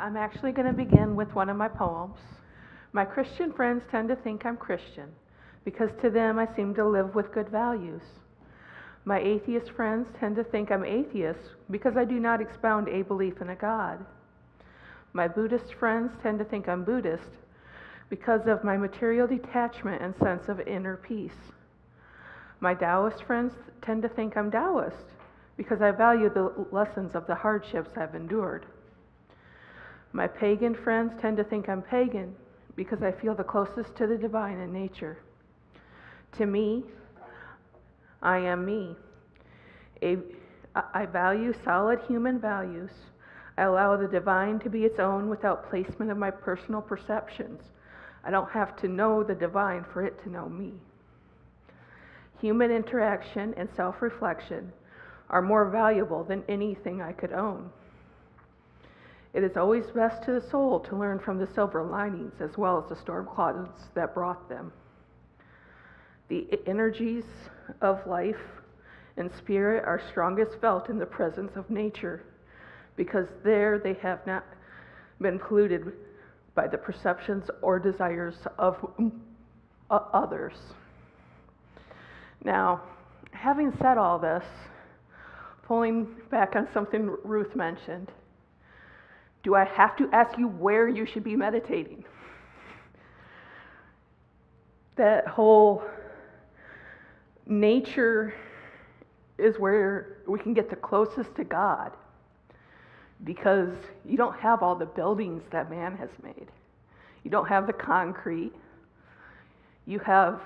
I'm actually going to begin with one of my poems. My Christian friends tend to think I'm Christian because to them I seem to live with good values. My atheist friends tend to think I'm atheist because I do not expound a belief in a God. My Buddhist friends tend to think I'm Buddhist because of my material detachment and sense of inner peace. My Taoist friends tend to think I'm Taoist because I value the lessons of the hardships I've endured. My pagan friends tend to think I'm pagan because I feel the closest to the divine in nature. To me, I am me. I value solid human values. I allow the divine to be its own without placement of my personal perceptions. I don't have to know the divine for it to know me. Human interaction and self-reflection are more valuable than anything I could own. It is always best to the soul to learn from the silver linings as well as the storm clouds that brought them. The energies of life and spirit are strongest felt in the presence of nature, because there they have not been polluted by the perceptions or desires of others. Now, having said all this, pulling back on something Ruth mentioned, do I have to ask you where you should be meditating? That whole nature is where we can get the closest to God, because you don't have all the buildings that man has made. You don't have the concrete. You have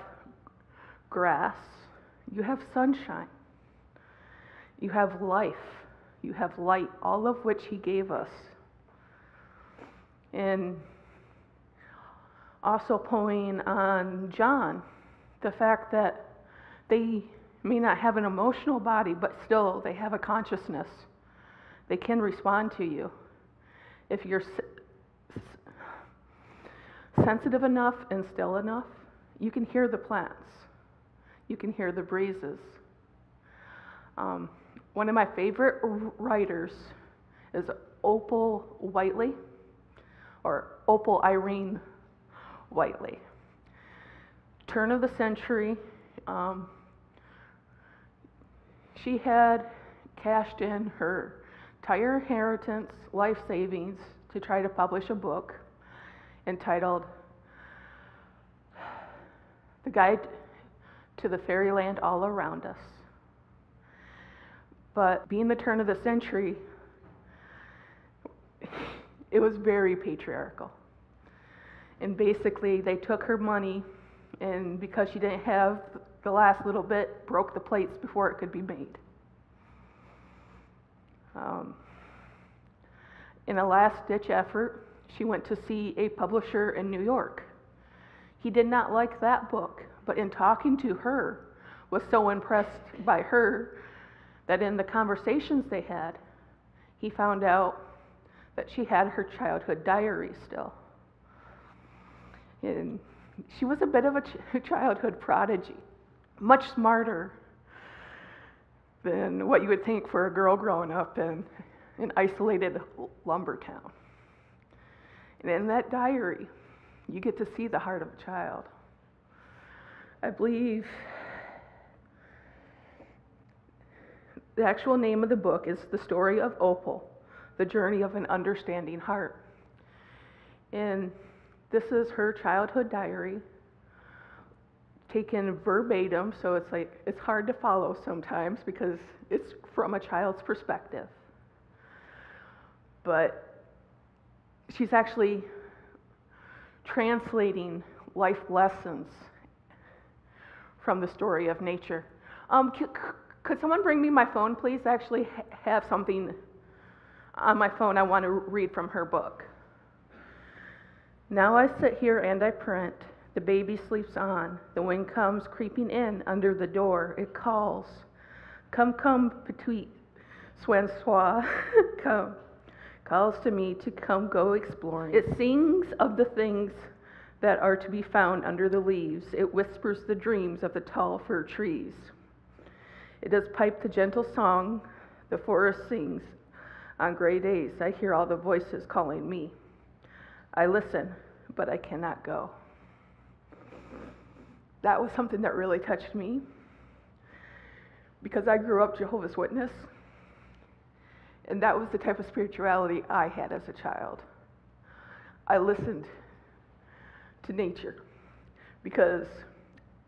grass. You have sunshine. You have life. You have light, all of which he gave us. And also pulling on John, the fact that they may not have an emotional body, but still they have a consciousness. They can respond to you. If you're sensitive enough and still enough, you can hear the plants. You can hear the breezes. One of my favorite writers is Opal Whiteley, or Opal Irene Whiteley. Turn of the century, she had cashed in her entire inheritance, life savings, to try to publish a book entitled The Guide to the Fairyland All Around Us. But being the turn of the century, it was very patriarchal. And basically they took her money, and because she didn't have the last little bit, broke the plates before it could be made. In a last-ditch effort, she went to see a publisher in New York. He did not like that book, but in talking to her, was so impressed by her that in the conversations they had, he found out that she had her childhood diary still. And she was a bit of a childhood prodigy, much smarter than what you would think for a girl growing up in an isolated lumber town. And in that diary, you get to see the heart of a child. I believe the actual name of the book is The Story of Opal, The Journey of an Understanding Heart. And this is her childhood diary, taken verbatim, so it's hard to follow sometimes because it's from a child's perspective. But she's actually translating life lessons from the story of nature. Could someone bring me my phone, please? I actually have something on my phone I want to read from her book. Now I sit here and I print. The baby sleeps on. The wind comes creeping in under the door. It calls. Come, come, petite Swansois, come. Calls to me to come go exploring. It sings of the things that are to be found under the leaves. It whispers the dreams of the tall fir trees. It does pipe the gentle song the forest sings On gray days, I hear all the voices calling me. I listen, but I cannot go. That was something that really touched me because I grew up Jehovah's Witness, and that was the type of spirituality I had as a child. I listened to nature because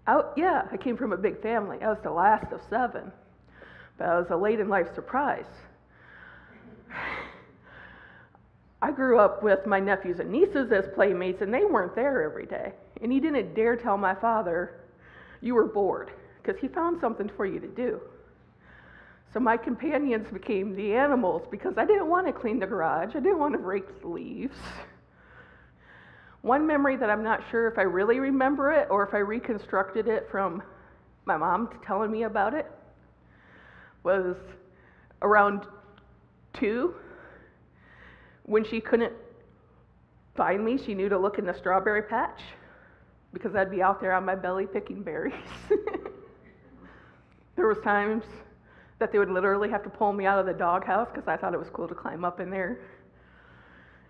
I came from a big family. I was the last of 7, but I was a late in life surprise. I grew up with my nephews and nieces as playmates, and they weren't there every day. And he didn't dare tell my father, "You were bored," because he found something for you to do. So my companions became the animals because I didn't want to clean the garage. I didn't want to rake the leaves. One memory that I'm not sure if I really remember it or if I reconstructed it from my mom telling me about it was around 2. When she couldn't find me, she knew to look in the strawberry patch because I'd be out there on my belly picking berries. There was times that they would literally have to pull me out of the doghouse because I thought it was cool to climb up in there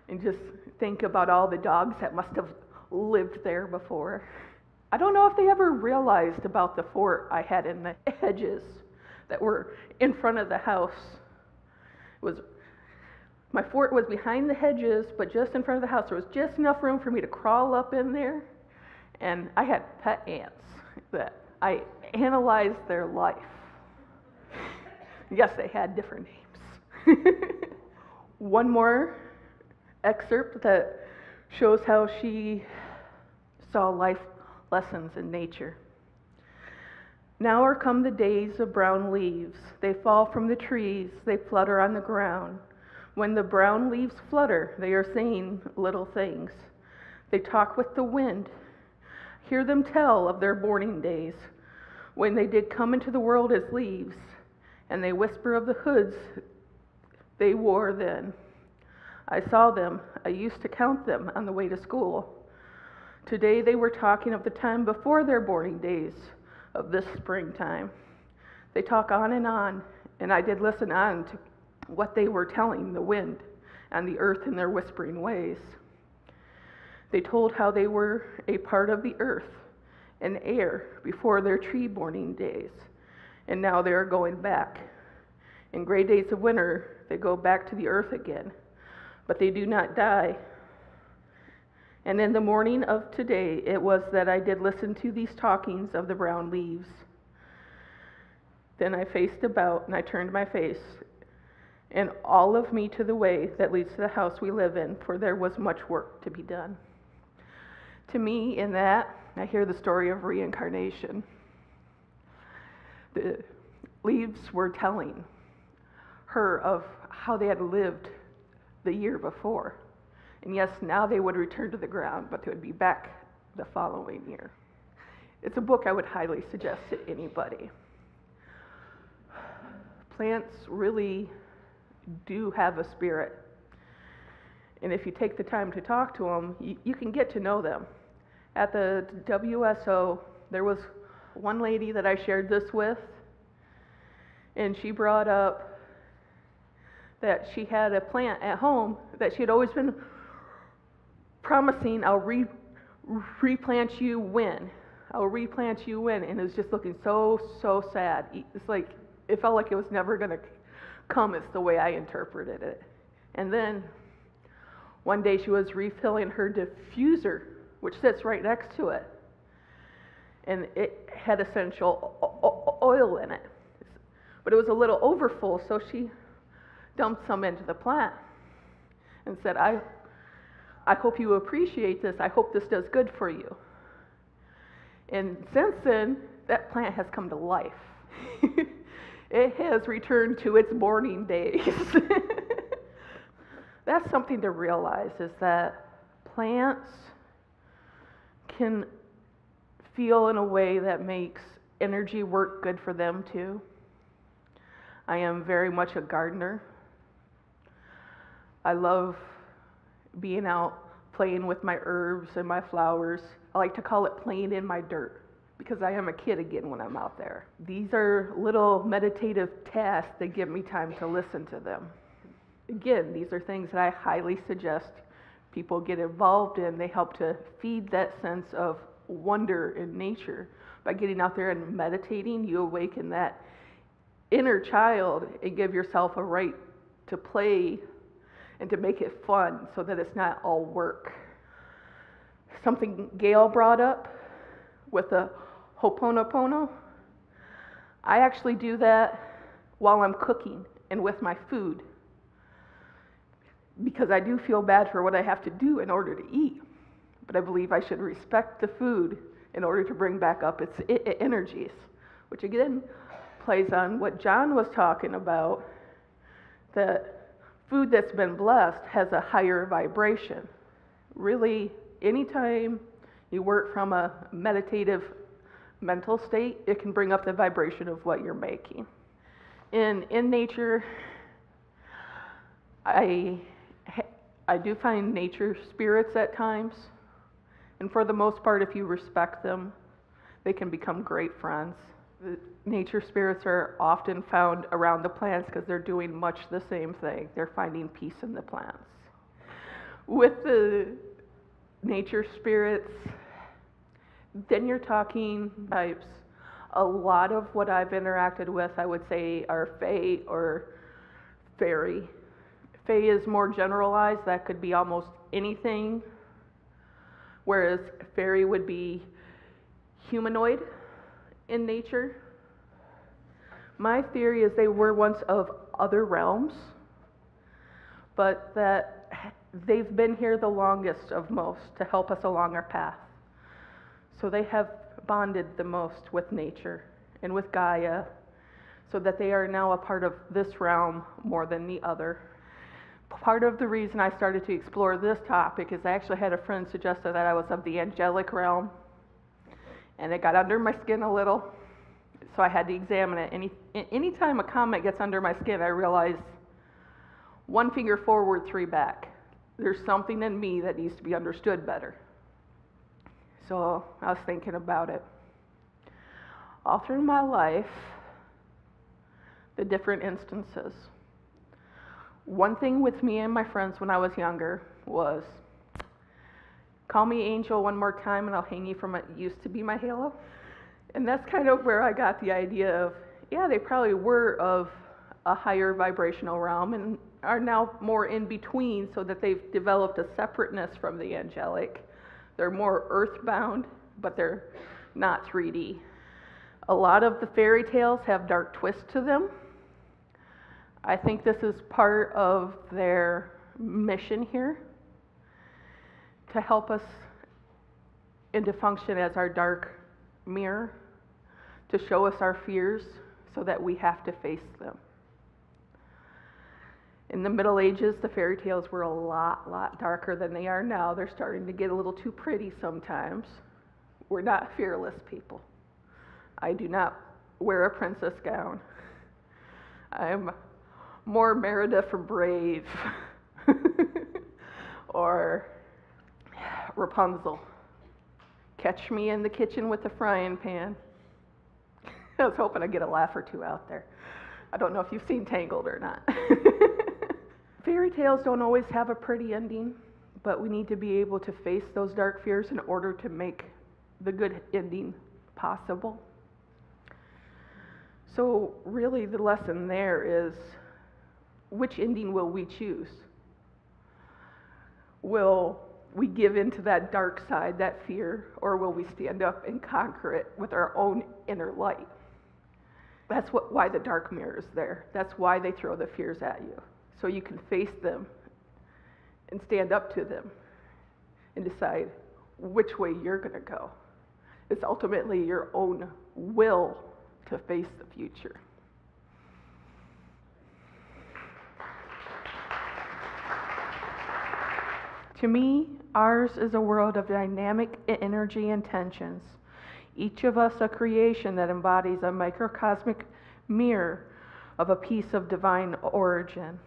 and just think about all the dogs that must have lived there before. I don't know if they ever realized about the fort I had in the hedges that were in front of the house. My fort was behind the hedges, but just in front of the house. There was just enough room for me to crawl up in there. And I had pet ants that I analyzed their life. Yes, they had different names. One more excerpt that shows how she saw life lessons in nature. Now are come the days of brown leaves. They fall from the trees, they flutter on the ground. When the brown leaves flutter, they are saying little things. They talk with the wind. Hear them tell of their born days, when they did come into the world as leaves, and they whisper of the hoods they wore then. I saw them. I used to count them on the way to school. Today they were talking of the time before their born days, of this springtime. They talk on, and I did listen on to what they were telling the wind and the earth in their whispering ways. They told how they were a part of the earth and air before their tree-borning days, and now they are going back. In gray days of winter, they go back to the earth again, but they do not die. And in the morning of today, it was that I did listen to these talkings of the brown leaves. Then I faced about, and I turned my face, and all of me to the way that leads to the house we live in, for there was much work to be done. To me, in that, I hear the story of reincarnation. The leaves were telling her of how they had lived the year before. And yes, now they would return to the ground, but they would be back the following year. It's a book I would highly suggest to anybody. Plants really do have a spirit. And if you take the time to talk to them, you can get to know them. At the WSO, there was one lady that I shared this with, and she brought up that she had a plant at home that she had always been promising, I'll replant you when. I'll replant you when. And it was just looking so sad. It's like, it felt like it was never going to come, is the way I interpreted it. And then one day she was refilling her diffuser, which sits right next to it, and it had essential oil in it, but it was a little overfull, so she dumped some into the plant and said, I hope you appreciate this. I hope this does good for you. And since then, that plant has come to life. It has returned to its morning days. That's something to realize, is that plants can feel in a way that makes energy work good for them too. I am very much a gardener. I love being out playing with my herbs and my flowers. I like to call it playing in my dirt, because I am a kid again when I'm out there. These are little meditative tasks that give me time to listen to them. Again, these are things that I highly suggest people get involved in. They help to feed that sense of wonder in nature. By getting out there and meditating, you awaken that inner child and give yourself a right to play and to make it fun so that it's not all work. Something Gail brought up with the Ho'oponopono, I actually do that while I'm cooking and with my food, because I do feel bad for what I have to do in order to eat, but I believe I should respect the food in order to bring back up its energies, which again plays on what John was talking about, that food that's been blessed has a higher vibration. Really, anytime you work from a meditative mental state, it can bring up the vibration of what you're making. In nature, I do find nature spirits at times, and for the most part, if you respect them, they can become great friends. The nature spirits are often found around the plants because they're doing much the same thing. They're finding peace in the plants. With the nature spirits, then you're talking types. A lot of what I've interacted with, I would say, are fae or fairy. Fae is more generalized. That could be almost anything, whereas fairy would be humanoid in nature. My theory is they were once of other realms, but that they've been here the longest of most to help us along our path. So they have bonded the most with nature and with Gaia, so that they are now a part of this realm more than the other. Part of the reason I started to explore this topic is I actually had a friend suggest that I was of the angelic realm, and it got under my skin a little, so I had to examine it. Anytime a comment gets under my skin, I realize 1 finger forward, 3 back. There's something in me that needs to be understood better. So I was thinking about it. All through my life, the different instances. One thing with me and my friends when I was younger was, call me angel one more time and I'll hang you from what used to be my halo. And that's kind of where I got the idea of, yeah, they probably were of a higher vibrational realm and are now more in between, so that they've developed a separateness from the angelic. They're more earthbound, but they're not 3D. A lot of the fairy tales have dark twists to them. I think this is part of their mission here, to help us and to function as our dark mirror, to show us our fears so that we have to face them. In the Middle Ages, the fairy tales were a lot darker than they are now. They're starting to get a little too pretty sometimes. We're not fearless people. I do not wear a princess gown. I'm more Merida from Brave or Rapunzel. Catch me in the kitchen with a frying pan. I was hoping I'd get a laugh or two out there. I don't know if you've seen Tangled or not. Fairy tales don't always have a pretty ending, but we need to be able to face those dark fears in order to make the good ending possible. So really the lesson there is, which ending will we choose? Will we give into that dark side, that fear, or will we stand up and conquer it with our own inner light? That's why the dark mirror is there. That's why they throw the fears at you, so you can face them and stand up to them and decide which way you're going to go. It's ultimately your own will to face the future. To me, ours is a world of dynamic energy and tensions. Each of us a creation that embodies a microcosmic mirror of a piece of divine origin.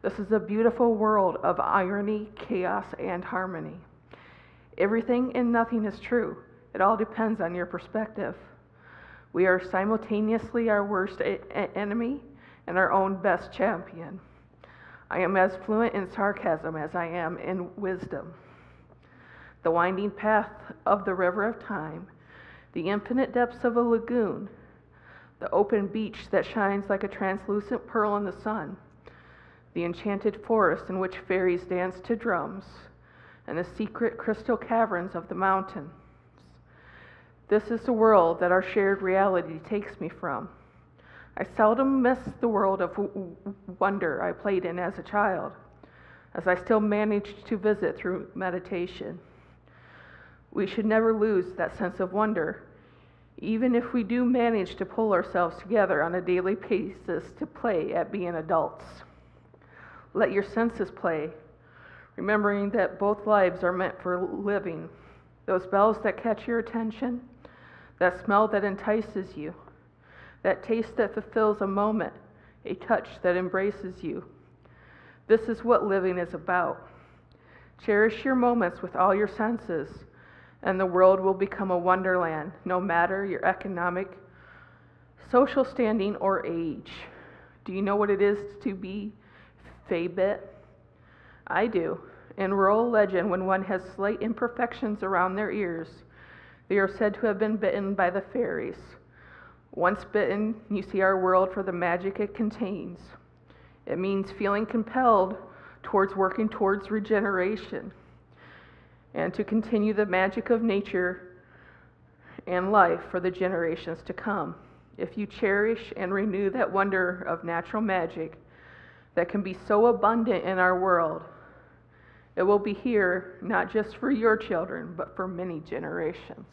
This is a beautiful world of irony, chaos, and harmony. Everything and nothing is true. It all depends on your perspective. We are simultaneously our worst enemy and our own best champion. I am as fluent in sarcasm as I am in wisdom. The winding path of the river of time, the infinite depths of a lagoon, the open beach that shines like a translucent pearl in the sun, the enchanted forest in which fairies dance to drums, and the secret crystal caverns of the mountains. This is the world that our shared reality takes me from. I seldom miss the world of wonder I played in as a child, as I still manage to visit through meditation. We should never lose that sense of wonder, even if we do manage to pull ourselves together on a daily basis to play at being adults. Let your senses play, remembering that both lives are meant for living. Those bells that catch your attention, that smell that entices you, that taste that fulfills a moment, a touch that embraces you. This is what living is about. Cherish your moments with all your senses, and the world will become a wonderland, no matter your economic, social standing, or age. Do you know what it is to be Fey-bit? I do. In rural legend, when one has slight imperfections around their ears, they are said to have been bitten by the fairies. Once bitten, you see our world for the magic it contains. It means feeling compelled towards working towards regeneration and to continue the magic of nature and life for the generations to come. If you cherish and renew that wonder of natural magic that can be so abundant in our world, it will be here not just for your children, but for many generations.